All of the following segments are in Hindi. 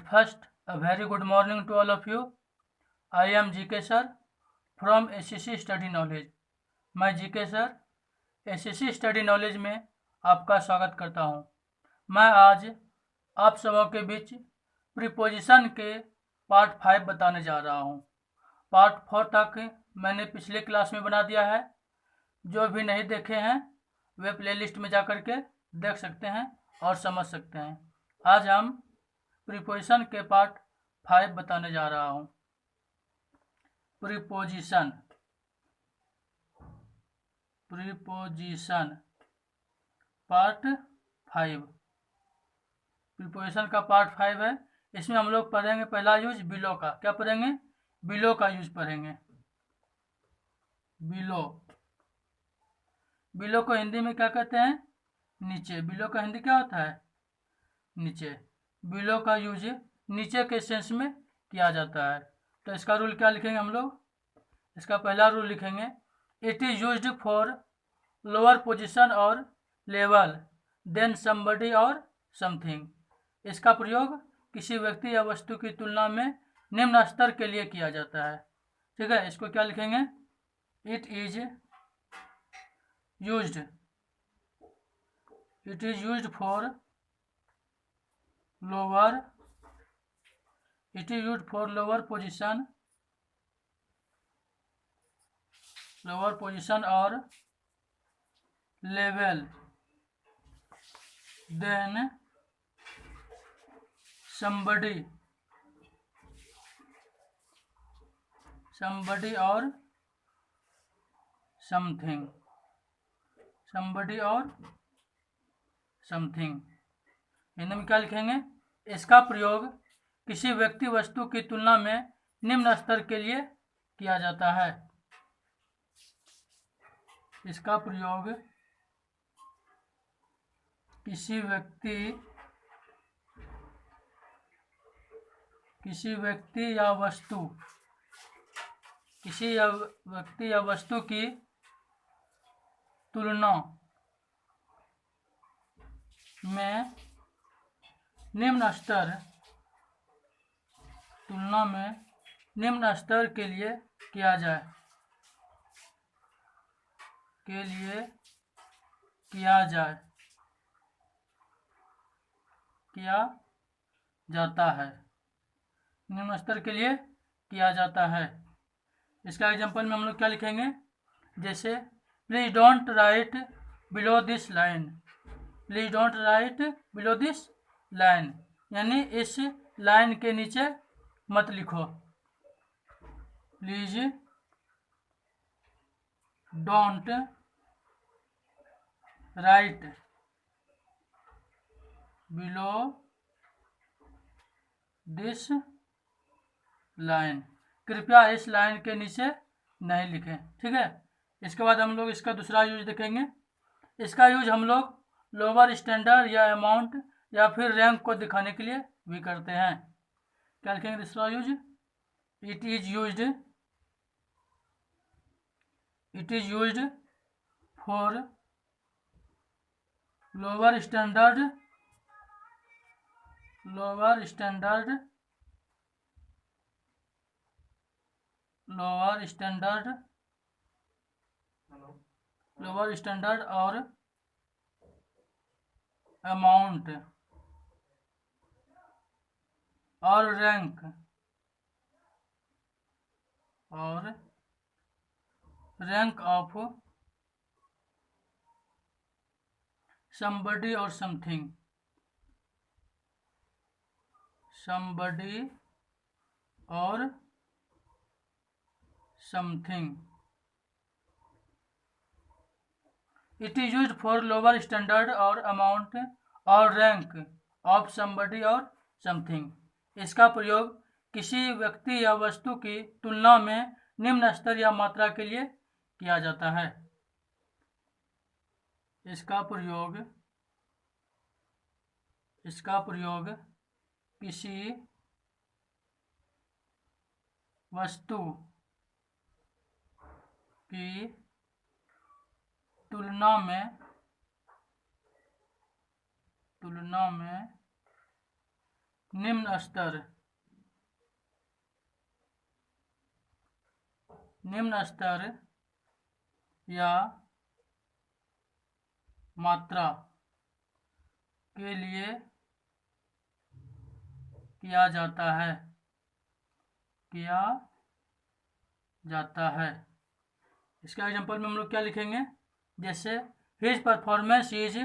At first, a very good morning to all of you. I am GK sir from SCC Study Knowledge. मैं GK sir SCC Study Knowledge में आपका स्वागत करता हूँ। मैं आज आप सबों के बीच प्रीपोजिशन के पार्ट 5 बताने जा रहा हूँ। पार्ट 4 तक मैंने पिछले क्लास में बना दिया है। जो भी नहीं देखे हैं वे प्लेलिस्ट में जा कर के देख सकते हैं और समझ सकते हैं। आज हम प्रीपोजिशन के पार्ट 5 बताने जा रहा हूँ। प्रीपोजिशन पार्ट 5 प्रीपोजिशन का पार्ट 5 है। इसमें हम लोग पढ़ेंगे पहला यूज बिलो का। क्या पढ़ेंगे? बिलो का यूज पढ़ेंगे। बिलो को हिंदी में क्या कहते हैं? नीचे। बिलो का हिंदी क्या होता है? नीचे। बिलो का यूज नीचे के सेंस में किया जाता है। तो इसका रूल क्या लिखेंगे हम लोग? इसका पहला रूल लिखेंगे, it is used for lower position और लेवल देन समबडी और समथिंग। इसका प्रयोग किसी व्यक्ति या वस्तु की तुलना में निम्न स्तर के लिए किया जाता है। ठीक है, इसको क्या लिखेंगे? It is used for lower position और लेवल देन somebody और समथिंग। हिंदी में क्या लिखेंगे? इसका प्रयोग किसी व्यक्ति वस्तु की तुलना में निम्न स्तर के लिए किया जाता है। इसका प्रयोग किसी व्यक्ति या वस्तु की तुलना में निम्न स्तर के लिए किया जाता है। निम्न स्तर के लिए किया जाता है। इसका एग्जांपल में हम लोग क्या लिखेंगे? जैसे please don't write below this line, यानी इस लाइन के नीचे मत लिखो। Please don't write below this line, कृपया इस लाइन के नीचे नहीं लिखें। ठीक है, इसके बाद हम लोग इसका दूसरा यूज देखेंगे। इसका यूज हम लोग लोअर स्टैंडर्ड या अमाउंट या फिर रैंक को दिखाने के लिए भी करते हैं। क्या लिखेंगे दूसरा use? It is used for lower standard और अमाउंट और रैंक ऑफ somebody और something. It is used for lower standard और अमाउंट और रैंक ऑफ somebody और समथिंग। इसका प्रयोग किसी व्यक्ति या वस्तु की तुलना में निम्न स्तर या मात्रा के लिए किया जाता है। इसका प्रयोग किसी वस्तु की तुलना में निम्न स्तर या मात्रा के लिए किया जाता है। इसका एग्जांपल में हम लोग क्या लिखेंगे, जैसे his performance is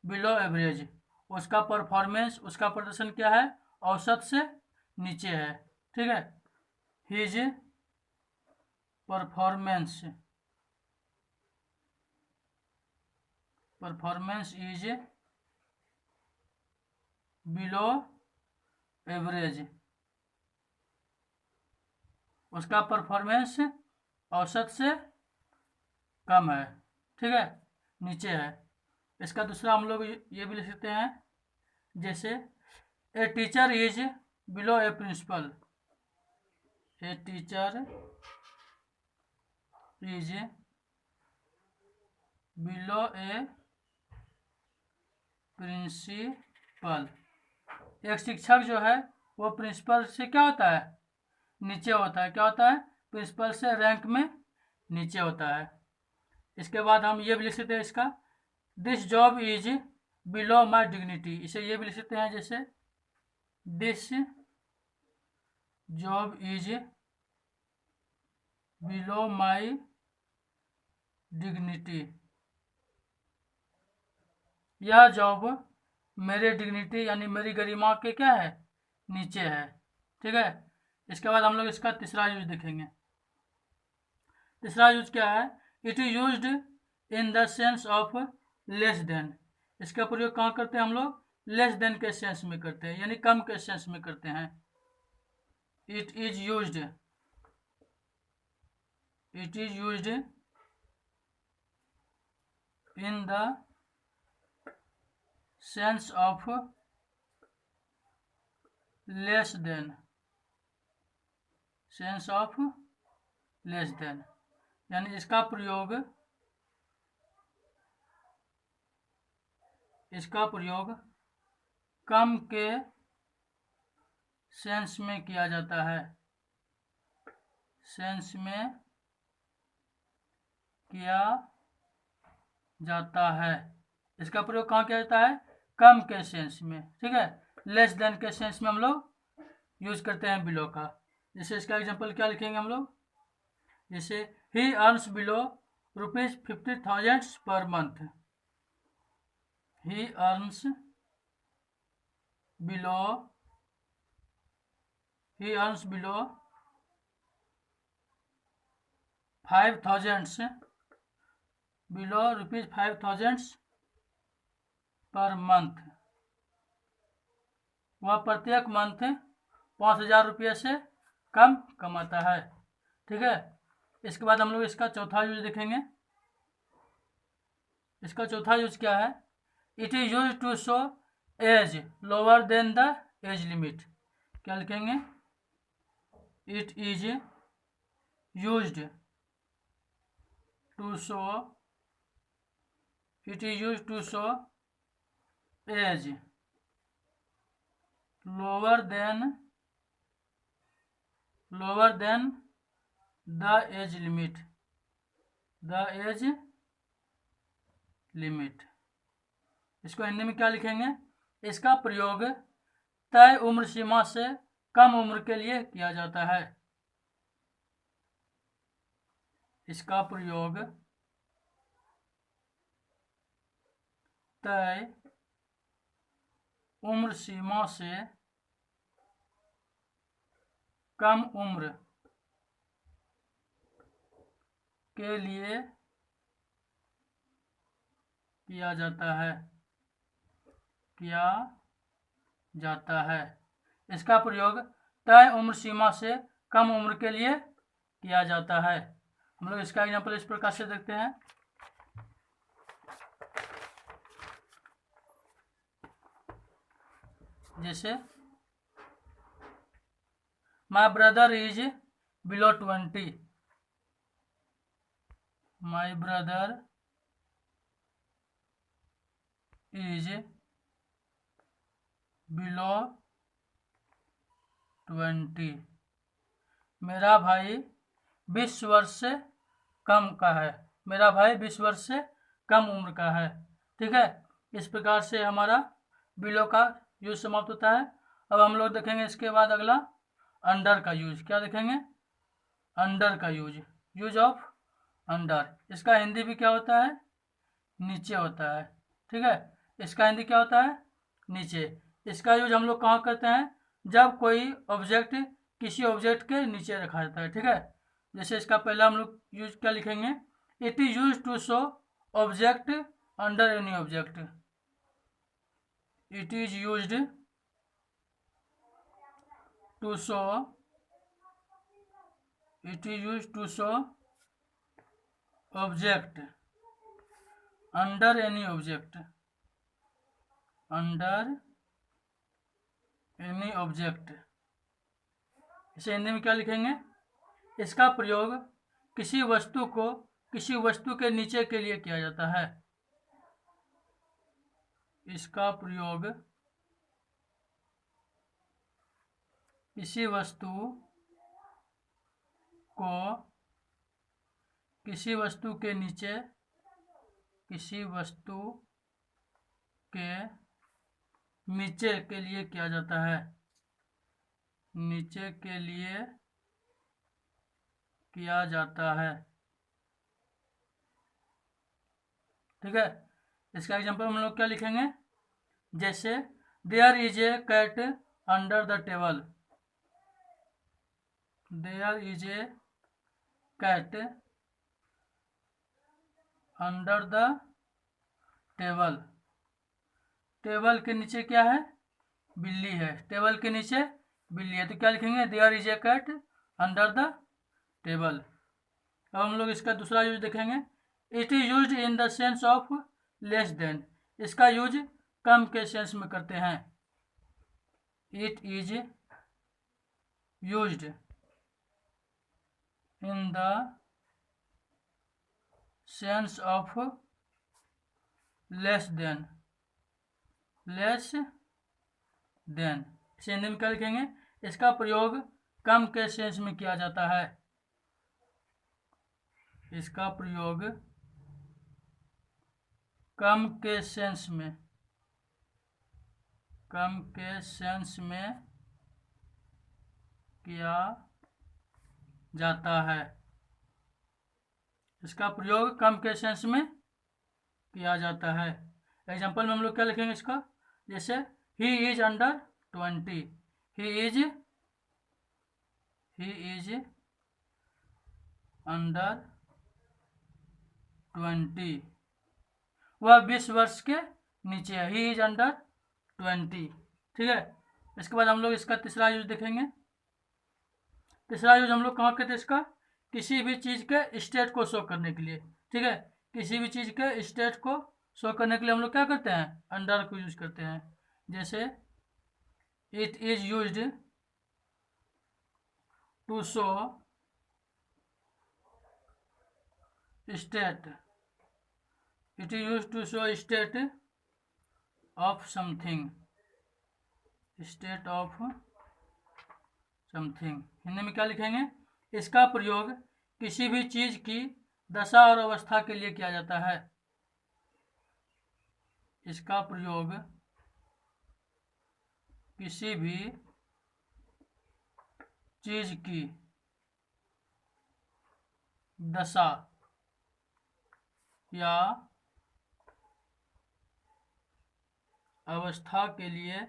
below average, उसका परफॉर्मेंस, उसका प्रदर्शन क्या है, औसत से नीचे है। ठीक है, his performance is below average, उसका परफॉर्मेंस औसत से कम है। ठीक है, नीचे है। इसका दूसरा हम लोग ये भी लिख सकते हैं, जैसे a teacher is below a principal, a teacher is below a principal. एक शिक्षक जो है वो प्रिंसिपल से क्या होता है, नीचे होता है। क्या होता है, प्रिंसिपल से रैंक में नीचे होता है। इसके बाद हम ये भी लिख सकते हैं इसका, this job is below my dignity, इसे ये भी लिख सकते हैं, जैसे this job is below my dignity, यह जॉब मेरे डिग्निटी यानी मेरी गरिमा के क्या है, नीचे है। ठीक है, इसके बाद हम लोग इसका तीसरा यूज देखेंगे। तीसरा यूज क्या है, it is used in the sense of less than, इसका प्रयोग कहाँ करते हैं हम लोग, लेस देन के सेंस में करते हैं, यानी कम के सेंस में करते हैं। It is used in the sense of less then, यानी इसका प्रयोग कम के सेंस में किया जाता है, इसका प्रयोग कहाँ किया जाता है, कम के सेंस में। ठीक है, लेस देन के सेंस में हम लोग यूज करते हैं बिलो का। जैसे इसका एग्जांपल क्या लिखेंगे हम लोग, जैसे ही अर्न्स बिलो ₹50,000 पर मंथ, ही अर्न्स बिलो ₹5,000 पर मंथ, वह प्रत्येक मंथ 5,000 रुपये से कम कमाता है। ठीक है, इसके बाद हम लोग इसका चौथा यूज देखेंगे। इसका चौथा यूज क्या है, it is use to show age lower than the age limit, क्या लिखेंगे, it is used to show age lower than the age limit, इसको हिंदी में क्या लिखेंगे, इसका प्रयोग तय उम्र सीमा से कम उम्र के लिए किया जाता है। इसका प्रयोग तय उम्र सीमा से कम उम्र के लिए किया जाता है। इसका प्रयोग तय उम्र सीमा से कम उम्र के लिए किया जाता है। हम लोग इसका एग्जांपल इस प्रकार से देखते हैं, जैसे my brother is below 20, my brother is below 20। मेरा भाई 20 वर्ष से कम का है। मेरा भाई 20 वर्ष से कम उम्र का है। ठीक है, इस प्रकार से हमारा बिलो का यूज समाप्त होता है। अब हम लोग देखेंगे इसके बाद अगला अंडर का यूज। क्या देखेंगे? अंडर का यूज। यूज ऑफ अंडर, इसका हिंदी भी क्या होता है? नीचे होता है। ठीक है, इसका हिंदी क्या होता है? नीचे। इसका यूज हम लोग कहाँ करते हैं? जब कोई ऑब्जेक्ट किसी ऑब्जेक्ट के नीचे रखा जाता है। ठीक है, जैसे इसका पहला हम लोग यूज क्या लिखेंगे? It is use to show object under any object. It is used to show, it is use to show object under any object, under any object. इसे हिंदी में क्या लिखेंगे? इसका प्रयोग किसी वस्तु को किसी वस्तु के नीचे के लिए किया जाता है। इसका प्रयोग किसी वस्तु को किसी वस्तु के नीचे, किसी वस्तु के नीचे के लिए किया जाता है। नीचे के लिए किया जाता है। ठीक है, इसका एग्जांपल हम लोग क्या लिखेंगे? जैसे there is a cat under the table. There is a cat under the table. Table के नीचे क्या है? बिल्ली है। टेबल के नीचे बिल्ली है, तो क्या लिखेंगे? There is a cat under the table. अब हम लोग इसका दूसरा यूज देखेंगे। It is use in the sense of less than. इसका यूज कम के सेंस में करते हैं। It is used in the sense of less than, less than. इसे हिंदी में क्या लिखेंगे? इसका प्रयोग कम के सेंस में किया जाता है। इसका प्रयोग कम के सेंस में, कम के सेंस में किया जाता है। इसका प्रयोग कम के सेंस में किया जाता है। एग्जांपल में हम लोग क्या लिखेंगे इसका? जैसे he is under 20। He is under 20। वह 20 वर्ष के नीचे है। He is under 20। ठीक है, इसके बाद हम लोग इसका तीसरा यूज देखेंगे। तीसरा यूज हम लोग कहाँ करते हैं इसका? किसी भी चीज़ के स्टेट को शो करने के लिए। ठीक है, किसी भी चीज़ के स्टेट को शो करने के लिए हम लोग क्या करते हैं? अंडर को यूज करते हैं। जैसे it is used to show state, it is used to show state of something, state of something. Hindi में क्या लिखेंगे? इसका प्रयोग किसी भी चीज की दशा और अवस्था के लिए किया जाता है। इसका प्रयोग किसी भी चीज की दशा या अवस्था के लिए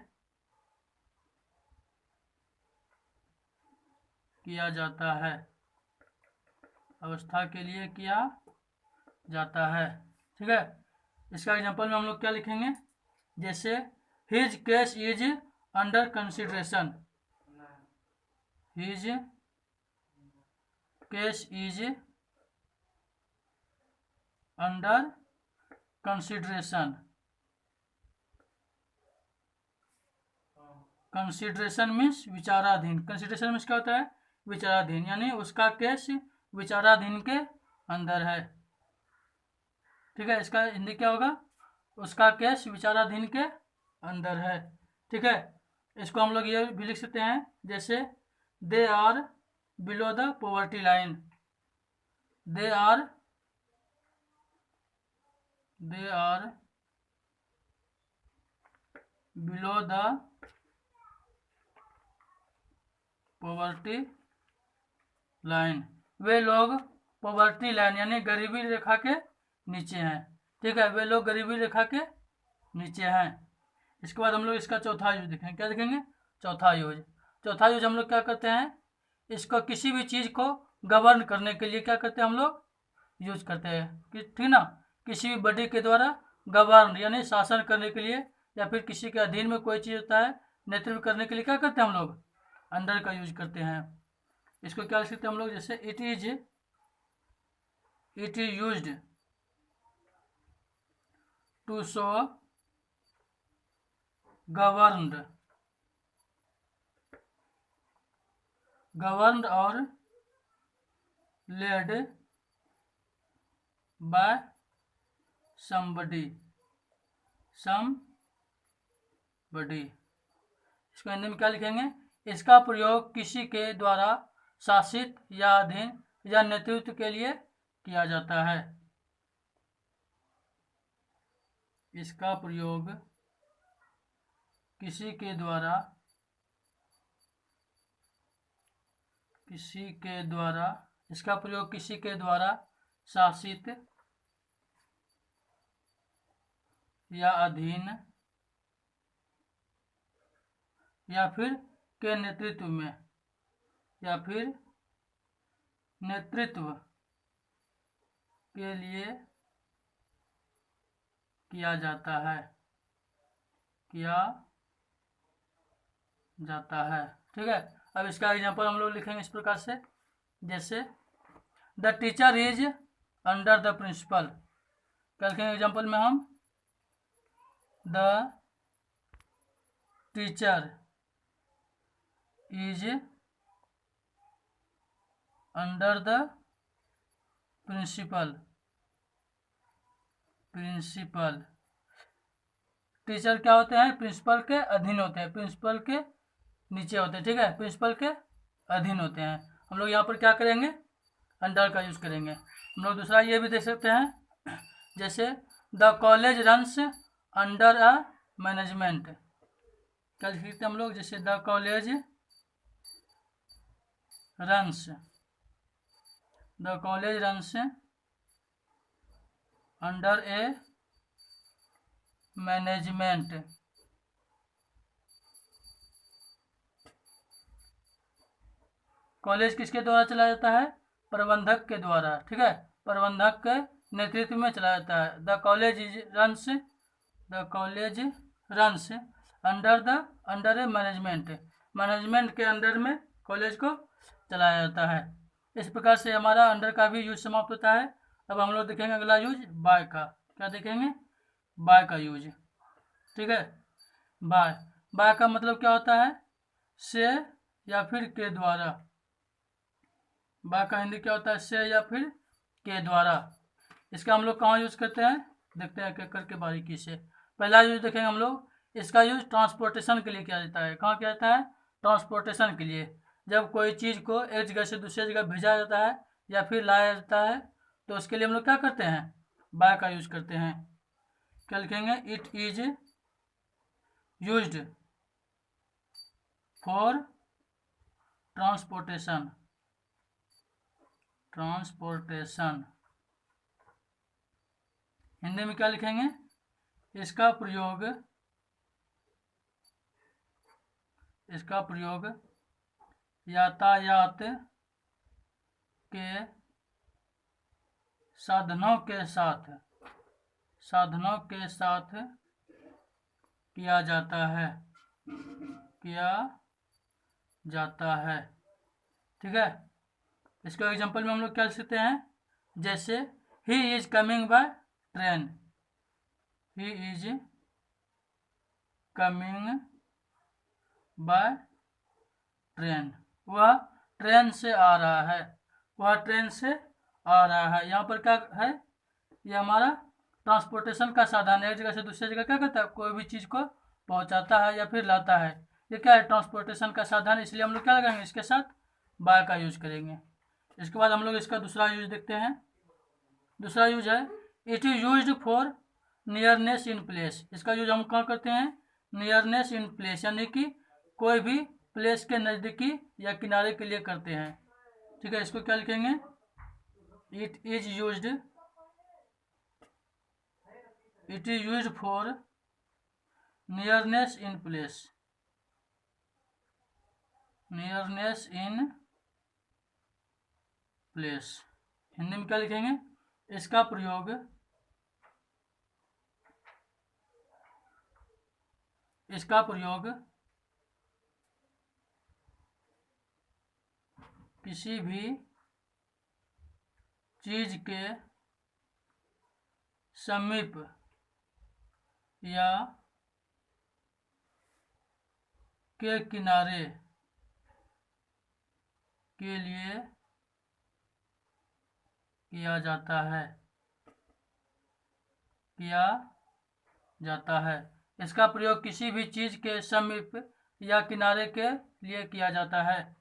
किया जाता है। अवस्था के लिए किया जाता है। ठीक है, इसका एग्जांपल में हम लोग क्या लिखेंगे? जैसे his case is under consideration. His case is under consideration. Consideration means विचाराधीन। कंसिडरेशन मीन्स क्या होता है? विचाराधीन, यानी उसका केस विचाराधीन के अंदर है। ठीक है, इसका हिंदी क्या होगा? उसका केस विचाराधीन के अंदर है। ठीक है, इसको हम लोग ये भी लिख सकते हैं जैसे they are below the poverty line, they are below the poverty line, वे लोग पॉवर्टी लाइन यानी गरीबी रेखा के नीचे हैं। ठीक है, वे लोग गरीबी रेखा के नीचे हैं। इसके बाद हम लोग इसका चौथा यूज देखेंगे। क्या देखेंगे? चौथा यूज। चौथा यूज हम लोग क्या करते हैं, इसको किसी भी चीज़ को गवर्न करने के लिए क्या करते हैं हम लोग, यूज करते हैं कि ठीक ना, किसी भी बॉडी के द्वारा गवर्न यानी शासन करने के लिए, या फिर किसी के अधीन में कोई चीज़ होता है नेतृत्व करने के लिए क्या करते हैं हम लोग, अंडर का यूज करते हैं। इसको क्या लिख सकते हैं हम लोग, जैसे it is used to show governed और लेड बाय somebody। इसको हिंदी में क्या लिखेंगे, इसका प्रयोग किसी के द्वारा शासित या अधीन या नेतृत्व के लिए किया जाता है। इसका प्रयोग किसी के द्वारा शासित या अधीन या फिर के नेतृत्व में या फिर नेतृत्व के लिए किया जाता है। ठीक है, अब इसका एग्जांपल हम लोग लिखेंगे इस प्रकार से, जैसे the teacher is under the principal. क्या लिखेंगे एग्जांपल में हम, the teacher is under the principal. Teacher क्या होते हैं, प्रिंसिपल के अधीन होते हैं, प्रिंसिपल के नीचे होते हैं। ठीक है, प्रिंसिपल के अधीन होते हैं। हम लोग यहाँ पर क्या करेंगे, अंडर का यूज करेंगे। हम लोग दूसरा ये भी देख सकते हैं, जैसे the college runs under a management. क्या लिख सकते हैं हम लोग, जैसे the college runs under A management. College किसके द्वारा चलाया जाता है, प्रबंधक के द्वारा। ठीक है, प्रबंधक के नेतृत्व में चलाया जाता है। The college runs under A management के अंडर में कॉलेज को चलाया जाता है। इस प्रकार से हमारा अंडर का भी यूज समाप्त होता है। अब हम लोग देखेंगे अगला यूज बाय का। क्या देखेंगे, बाय का यूज। ठीक है, बाय का मतलब क्या होता है, से या फिर के द्वारा। बाय का हिंदी क्या होता है, से या फिर के द्वारा। इसका हम लोग कहाँ यूज करते हैं, देखते हैं एक करके बारीकी से। पहला यूज देखेंगे हम लोग, इसका यूज ट्रांसपोर्टेशन के लिए किया जाता है। कहाँ किया जाता है, ट्रांसपोर्टेशन के लिए। जब कोई चीज़ को एक जगह से दूसरी जगह भेजा जाता है या फिर लाया जाता है, तो उसके लिए हम लोग क्या करते हैं, बाय का यूज करते हैं। क्या लिखेंगे, it is used for transportation. Hindi में क्या लिखेंगे, इसका प्रयोग यातायात के साधनों के साथ किया जाता है। ठीक है, इसके एग्जांपल में हम लोग क्या लिख सकते हैं, जैसे he is coming by train. He is coming by train, वह ट्रेन से आ रहा है। यहाँ पर क्या है, ये हमारा ट्रांसपोर्टेशन का साधन है। एक जगह से दूसरी जगह क्या करता है, कोई भी चीज़ को पहुंचाता है या फिर लाता है। ये क्या है, ट्रांसपोर्टेशन का साधन, इसलिए हम लोग क्या लगाएंगे, इसके साथ बाय का यूज करेंगे। इसके बाद हम लोग इसका दूसरा यूज देखते हैं। दूसरा यूज है it is used for nearness in place. इसका यूज हम कहाँ करते हैं, नियरनेस इन प्लेस, यानी कि कोई भी प्लेस के नज़दीकी या किनारे के लिए करते हैं। ठीक है, इसको क्या लिखेंगे, it is used for nearness in place, nearness in place. Hindi में क्या लिखेंगे, इसका प्रयोग किसी भी चीज के समीप या के किनारे के लिए किया जाता है। इसका प्रयोग किसी भी चीज के समीप या किनारे के लिए किया जाता है।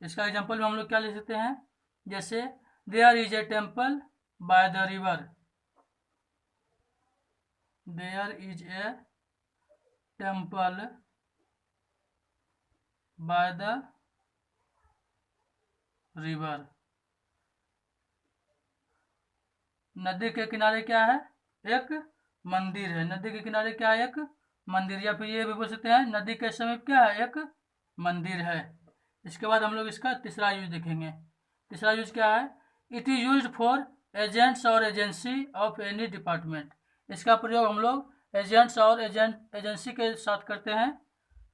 इसका एग्जांपल में हम लोग क्या ले सकते हैं, जैसे there is a temple by the river, there is a temple by the river. नदी के किनारे क्या है, एक मंदिर है। नदी के किनारे क्या है, एक मंदिर, या फिर ये भी बोल सकते हैं नदी के समीप क्या है, एक मंदिर है। इसके बाद हम लोग इसका तीसरा यूज देखेंगे। तीसरा यूज क्या है, it is used for agents और एजेंसी ऑफ एनी डिपार्टमेंट। इसका प्रयोग हम लोग एजेंट्स और एजेंसी के साथ करते हैं,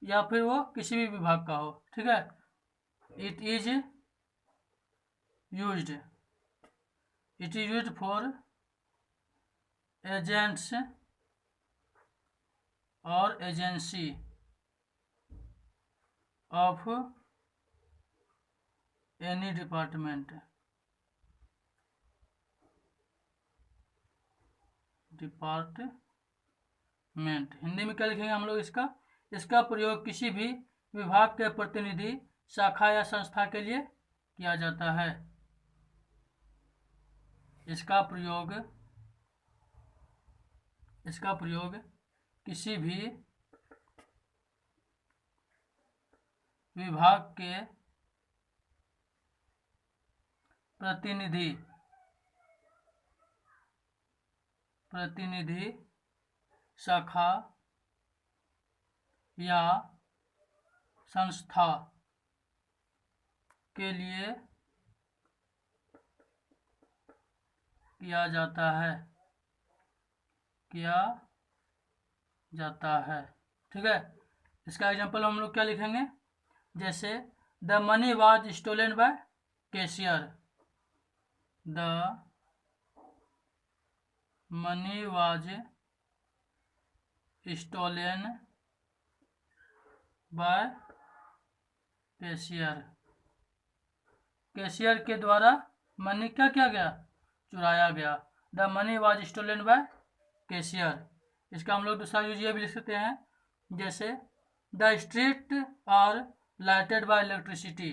या फिर वो किसी भी विभाग का हो। ठीक है, it is used for agents और agency of any department, Hindi में क्या लिखेंगे हम लोग, इसका प्रयोग किसी भी विभाग के प्रतिनिधि, शाखा या संस्था के लिए किया जाता है। इसका प्रयोग किसी भी विभाग के प्रतिनिधि, शाखा या संस्था के लिए किया जाता है। ठीक है, इसका एग्जांपल हम लोग क्या लिखेंगे, जैसे the money was stolen by cashier, the money was stolen by cashier. Cashier के द्वारा मनी क्या किया गया, चुराया गया। The money was stolen by cashier. इसका हम लोग दूसरा यूज ये भी लिख सकते हैं, जैसे the street are lighted by electricity,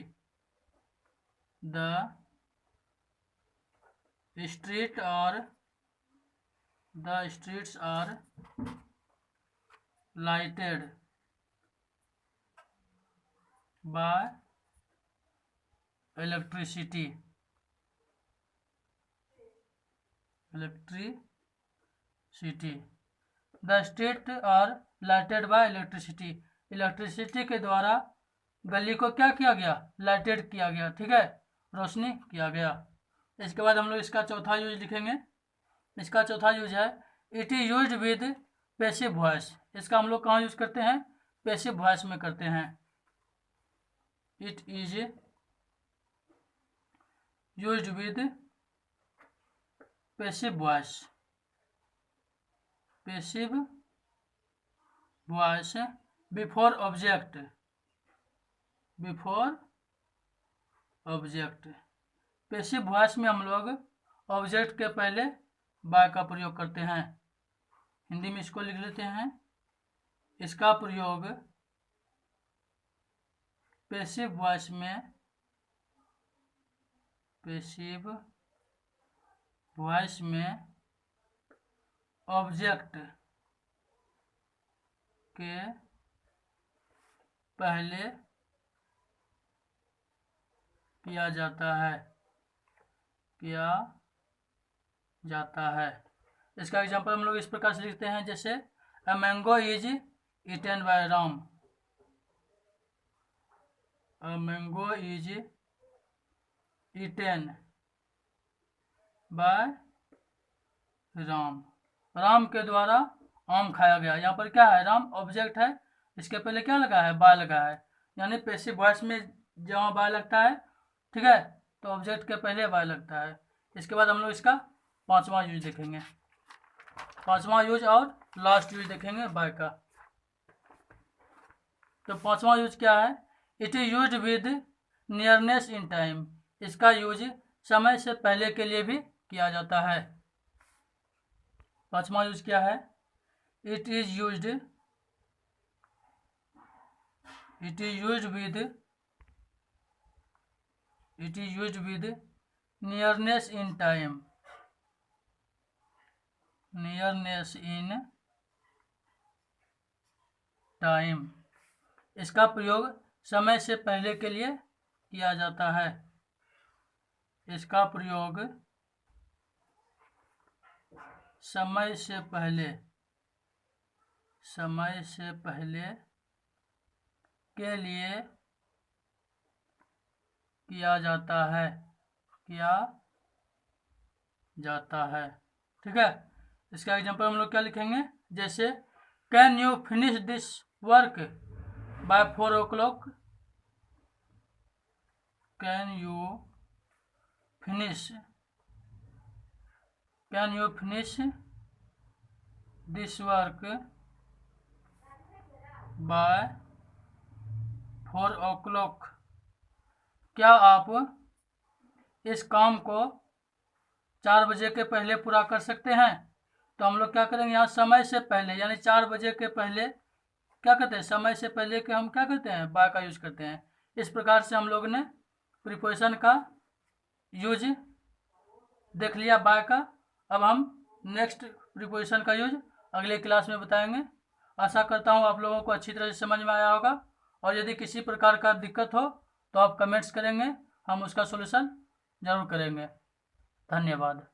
the streets are lighted by electricity, the street are lighted by electricity. Electricity के द्वारा गली को क्या किया गया, लाइटेड किया गया। ठीक है, रोशनी किया गया। इसके बाद हम लोग इसका चौथा यूज लिखेंगे। इसका चौथा यूज है it is used with passive voice. इसका हम लोग कहाँ यूज करते हैं, पैसिव वॉइस में करते हैं। It is used with passive voice before object, passive voice में हम लोग ऑब्जेक्ट के पहले बाय का प्रयोग करते हैं। हिंदी में इसको लिख लेते हैं, इसका प्रयोग पैसिव वॉइस में पैसिव वॉइस में ऑब्जेक्ट के पहले किया जाता है। इसका एग्जांपल हम लोग इस प्रकार से लिखते हैं, जैसे a mango is eaten by Ram. A mango is eaten by Ram. Ram के द्वारा आम खाया गया। यहाँ पर क्या है, राम ऑब्जेक्ट है, इसके पहले क्या लगा है, बाय लगा है, यानी पैसिव वॉइस में जहाँ बाय लगता है, ठीक है, तो ऑब्जेक्ट के पहले बाय लगता है। इसके बाद हम लोग इसका पांचवा यूज देखेंगे, पांचवा यूज और लास्ट यूज देखेंगे बाय का। तो पांचवा यूज क्या है, it is used with nearness in time. इसका यूज समय से पहले के लिए भी किया जाता है। पांचवा यूज क्या है, it is used with nearness in time. Nearness in time, इसका प्रयोग समय से पहले के लिए किया जाता है। इसका प्रयोग समय से पहले के लिए किया जाता है, ठीक है। इसका एग्जांपल हम लोग क्या लिखेंगे, जैसे can you finish this work by 4 o'clock। Can you finish this work by 4 o'clock। क्या आप इस काम को 4 बजे के पहले पूरा कर सकते हैं। तो हम लोग क्या करेंगे, यहाँ समय से पहले यानी 4 बजे के पहले क्या करते हैं, समय से पहले के हम क्या करते हैं, बाय का यूज करते हैं। इस प्रकार से हम लोग ने प्रीपोजिशन का यूज देख लिया बाय का। अब हम नेक्स्ट प्रीपोजिशन का यूज अगले क्लास में बताएंगे। आशा करता हूँ आप लोगों को अच्छी तरह से समझ में आया होगा, और यदि किसी प्रकार का दिक्कत हो तो आप कमेंट्स करेंगे, हम उसका सॉल्यूशन जरूर करेंगे। धन्यवाद।